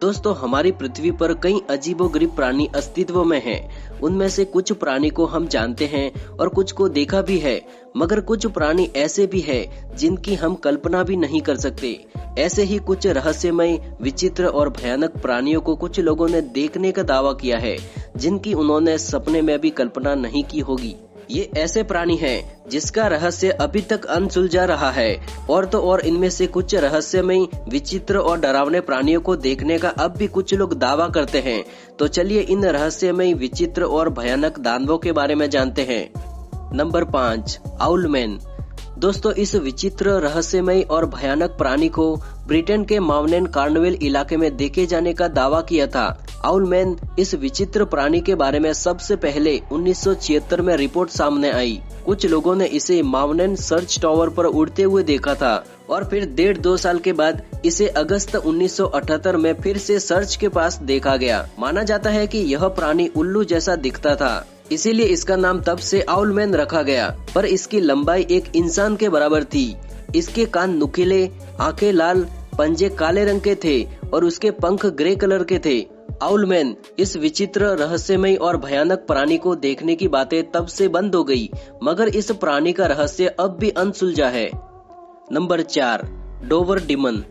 दोस्तों, हमारी पृथ्वी पर कई अजीबोगरीब प्राणी अस्तित्व में हैं। उनमें से कुछ प्राणी को हम जानते हैं और कुछ को देखा भी है, मगर कुछ प्राणी ऐसे भी हैं जिनकी हम कल्पना भी नहीं कर सकते। ऐसे ही कुछ रहस्यमय, विचित्र और भयानक प्राणियों को कुछ लोगों ने देखने का दावा किया है, जिनकी उन्होंने सपने में भी कल्पना नहीं की होगी। ये ऐसे प्राणी हैं जिसका रहस्य अभी तक अनसुलझा रहा है। और तो और इनमें से कुछ रहस्यमय, विचित्र और डरावने प्राणियों को देखने का अब भी कुछ लोग दावा करते हैं। तो चलिए इन रहस्यमय, विचित्र और भयानक दानवों के बारे में जानते हैं। नंबर 5, आउलमैन। दोस्तों, इस विचित्र, रहस्यमय और भयानक प्राणी को ब्रिटेन के माउंटेन कार्नवेल इलाके में देखे जाने का दावा किया था। आउलमैन इस विचित्र प्राणी के बारे में सबसे पहले 1976 में रिपोर्ट सामने आई। कुछ लोगों ने इसे माउंटेन सर्च टावर पर उड़ते हुए देखा था और फिर 1.5-2 साल के बाद इसे अगस्त 1978 में फिर से सर्च के पास देखा गया। माना जाता है कि यह प्राणी उल्लू जैसा दिखता था, इसीलिए इसका नाम तब से आउलमैन रखा गया। पर इसकी लंबाई एक इंसान के बराबर थी। इसके कान नुकीले, आंखें लाल, पंजे काले रंग के थे और उसके पंख ग्रे कलर के थे। आउलमैन इस विचित्र, रहस्यमय और भयानक प्राणी को देखने की बातें तब से बंद हो गई, मगर इस प्राणी का रहस्य अब भी अनसुलझा है। Number 4, Dover demon.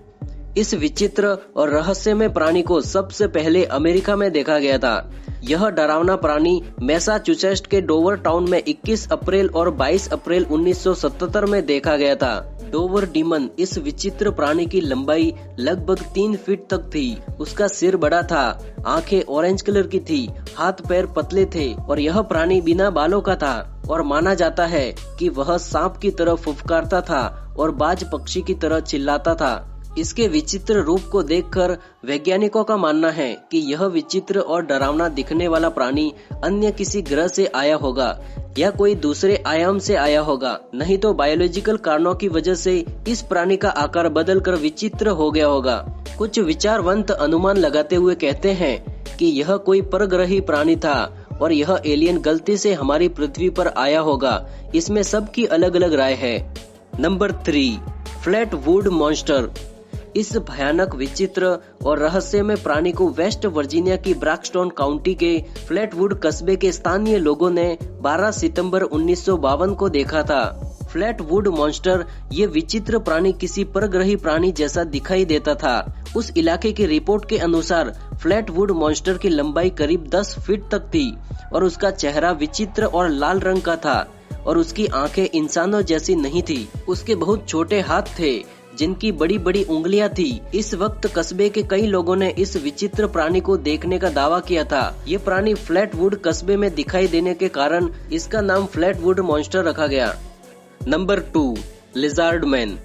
इस विचित्र और रहस्यमय प्राणी को सबसे पहले अमेरिका में देखा गया था। यह डरावना प्राणी मैसाचुसेट्स के डोवर टाउन में 21 अप्रैल और 22 अप्रैल 1977 में देखा गया था। डोवर डीमन इस विचित्र प्राणी की लंबाई लगभग 3 फीट तक थी। उसका सिर बड़ा था, आंखें ऑरेंज कलर की थी, हाथ पैर पतले थे और यह प्राणी बिना बालों का था। और माना जाता है कि वह सांप की तरह फुफकारता था और बाज पक्षी की तरह चिल्लाता था। इसके विचित्र रूप को देखकर वैज्ञानिकों का मानना है कि यह विचित्र और डरावना दिखने वाला प्राणी अन्य किसी ग्रह से आया होगा या कोई दूसरे आयाम से आया होगा, नहीं तो बायोलॉजिकल कारणों की वजह से इस प्राणी का आकार बदलकर विचित्र हो गया होगा। कुछ विचारवंत अनुमान लगाते हुए कहते हैं कि यह कोई परग्रही प्राणी था और यह एलियन गलती से हमारी पृथ्वी पर आया होगा। इसमें सबकी अलग अलग राय है। Number 3, Flatwood monster. इस भयानक, विचित्र और रहस्यमय प्राणी को वेस्ट वर्जीनिया की ब्रैक्सटन काउंटी के फ्लैटवुड कस्बे के स्थानीय लोगों ने 12 सितंबर 1952 को देखा था। फ्लैटवुड मॉन्स्टर, ये विचित्र प्राणी किसी परग्रही प्राणी जैसा दिखाई देता था। उस इलाके की रिपोर्ट के अनुसार फ्लैटवुड मॉन्स्टर की लंबाई करीब 10 फीट तक थी और उसका चेहरा विचित्र और लाल रंग का था और उसकी आंखें इंसानों जैसी नहीं थी। उसके बहुत छोटे हाथ थे जिनकी बड़ी बड़ी उंगलियां थी। इस वक्त कस्बे के कई लोगों ने इस विचित्र प्राणी को देखने का दावा किया था। ये प्राणी फ्लैटवुड कस्बे में दिखाई देने के कारण इसका नाम फ्लैटवुड मॉन्स्टर रखा गया। Number 2, lizard man.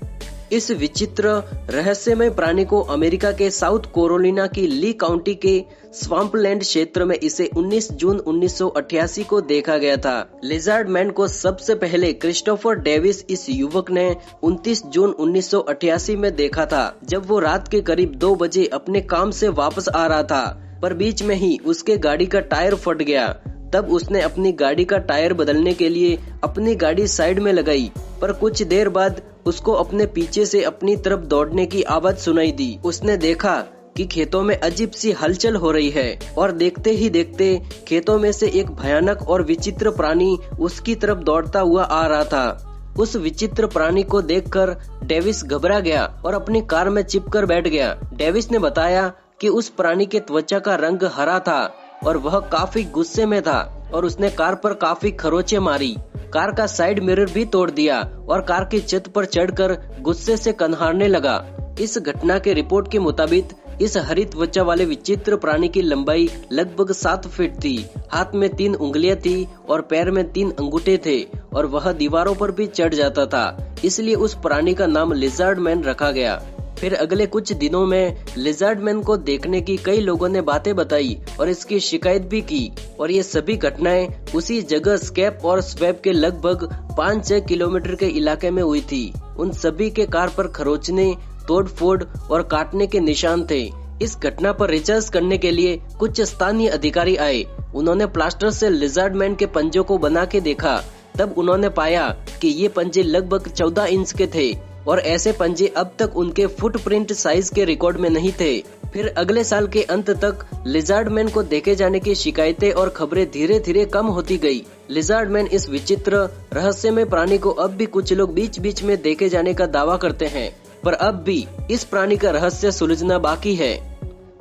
इस विचित्र, रहस्यमय प्राणी को अमेरिका के साउथ कैरोलिना की ली काउंटी के स्वाम्पलैंड क्षेत्र में इसे 19 जून 1988 को देखा गया था। लिजार्ड मैन को सबसे पहले क्रिस्टोफर डेविस इस युवक ने 29 जून 1988 में देखा था, जब वो रात के करीब 2 बजे अपने काम से वापस आ रहा था। पर बीच में ही उसके गाड़ी का टायर फट गया। तब उसने अपनी गाड़ी का टायर बदलने के लिए अपनी गाड़ी साइड में लगाई, पर कुछ देर बाद उसको अपने पीछे से अपनी तरफ दौड़ने की आवाज सुनाई दी। उसने देखा कि खेतों में अजीब सी हलचल हो रही है और देखते ही देखते खेतों में से एक भयानक और विचित्र प्राणी उसकी तरफ दौड़ता हुआ आ रहा था। उस विचित्र प्राणी को देखकर डेविस घबरा गया और अपनी कार में चिपकर बैठ गया। डेविस ने बताया कि उस प्राणी के त्वचा का रंग हरा था और वह काफी गुस्से में था और उसने कार पर काफी खरोंचें मारी। कार का साइड मिरर भी तोड़ दिया और कार की छत पर चढ़कर गुस्से से कन्हारने लगा। इस घटना के रिपोर्ट के मुताबिक इस हरित त्वचा वाले विचित्र प्राणी की लंबाई लगभग 7 फीट थी। हाथ में 3 उंगलियां थी और पैर में 3 अंगूठे थे और वह दीवारों पर भी चढ़ जाता था। इसलिए उस प्राणी का नाम लिजार्ड मैन रखा गया। फिर अगले कुछ दिनों में लिजार्ड मैन को देखने की कई लोगों ने बातें बताई और इसकी शिकायत भी की, और ये सभी घटनाएं उसी जगह स्केप और स्वैप के लगभग 5-6 किलोमीटर के इलाके में हुई थी। उन सभी के कार पर खरोंचने, तोड़फोड़ और काटने के निशान थे। इस घटना पर रिसर्च करने के लिए कुछ स्थानीय अधिकारी आए। उन्होंने प्लास्टर से लिजार्ड मैन के पंजों को बना के देखा। तब उन्होंने पाया कि ये पंजे लगभग 14 इंच के थे और ऐसे पंजे अब तक उनके फुटप्रिंट साइज के रिकॉर्ड में नहीं थे। फिर अगले साल के अंत तक लिजर्ड मैन को देखे जाने की शिकायतें और खबरें धीरे धीरे कम होती गई। लिजर्ड मैन इस विचित्र रहस्यमय प्राणी को अब भी कुछ लोग बीच बीच में देखे जाने का दावा करते हैं, पर अब भी इस प्राणी का रहस्य सुलझना बाकी है।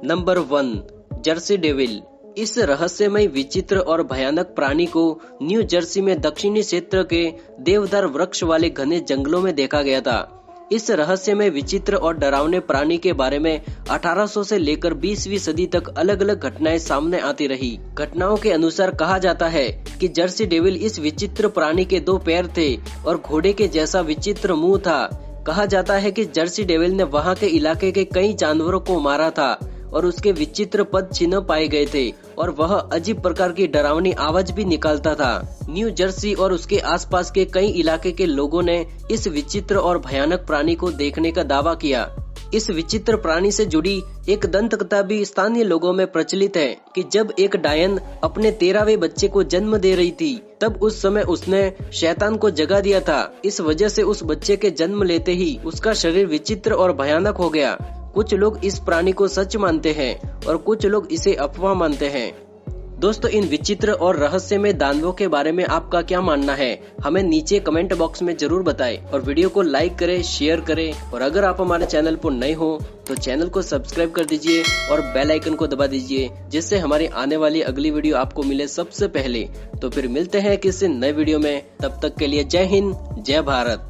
Number 1, Jersey devil. इस रहस्यमय विचित्र और भयानक प्राणी को न्यू जर्सी में दक्षिणी क्षेत्र के देवदार वृक्ष वाले घने जंगलों में देखा गया था। इस रहस्यमय विचित्र और डरावने प्राणी के बारे में 1800 से लेकर 20वीं सदी तक अलग अलग घटनाएं सामने आती रही। घटनाओं के अनुसार कहा जाता है कि जर्सी डेविल इस विचित्र प्राणी के 2 पैर थे और घोड़े के जैसा विचित्र मुंह था। कहा जाता है कि जर्सी डेविल ने वहां के इलाके के कई जानवरों को मारा था और उसके विचित्र पद चिन्ह पाए गए थे और वह अजीब प्रकार की डरावनी आवाज भी निकालता था। न्यू जर्सी और उसके आसपास के कई इलाके के लोगों ने इस विचित्र और भयानक प्राणी को देखने का दावा किया। इस विचित्र प्राणी से जुड़ी एक दंतकथा भी स्थानीय लोगों में प्रचलित है कि जब एक डायन अपने 13वें बच्चे को जन्म दे रही थी, तब उस समय उसने शैतान को जगा दिया था। इस वजह से उस बच्चे के जन्म लेते ही उसका शरीर विचित्र और भयानक हो गया। कुछ लोग इस प्राणी को सच मानते हैं और कुछ लोग इसे अफवाह मानते हैं। दोस्तों, इन विचित्र और रहस्यमय दानवों के बारे में आपका क्या मानना है, हमें नीचे कमेंट बॉक्स में जरूर बताएं और वीडियो को लाइक करें, शेयर करें और अगर आप हमारे चैनल पर नए हो तो चैनल को सब्सक्राइब कर दीजिए और बेल आइकन को दबा दीजिए, जिससे हमारी आने वाली अगली वीडियो आपको मिले सबसे पहले। तो फिर मिलते हैं किसी नए वीडियो में, तब तक के लिए जय हिंद, जय भारत।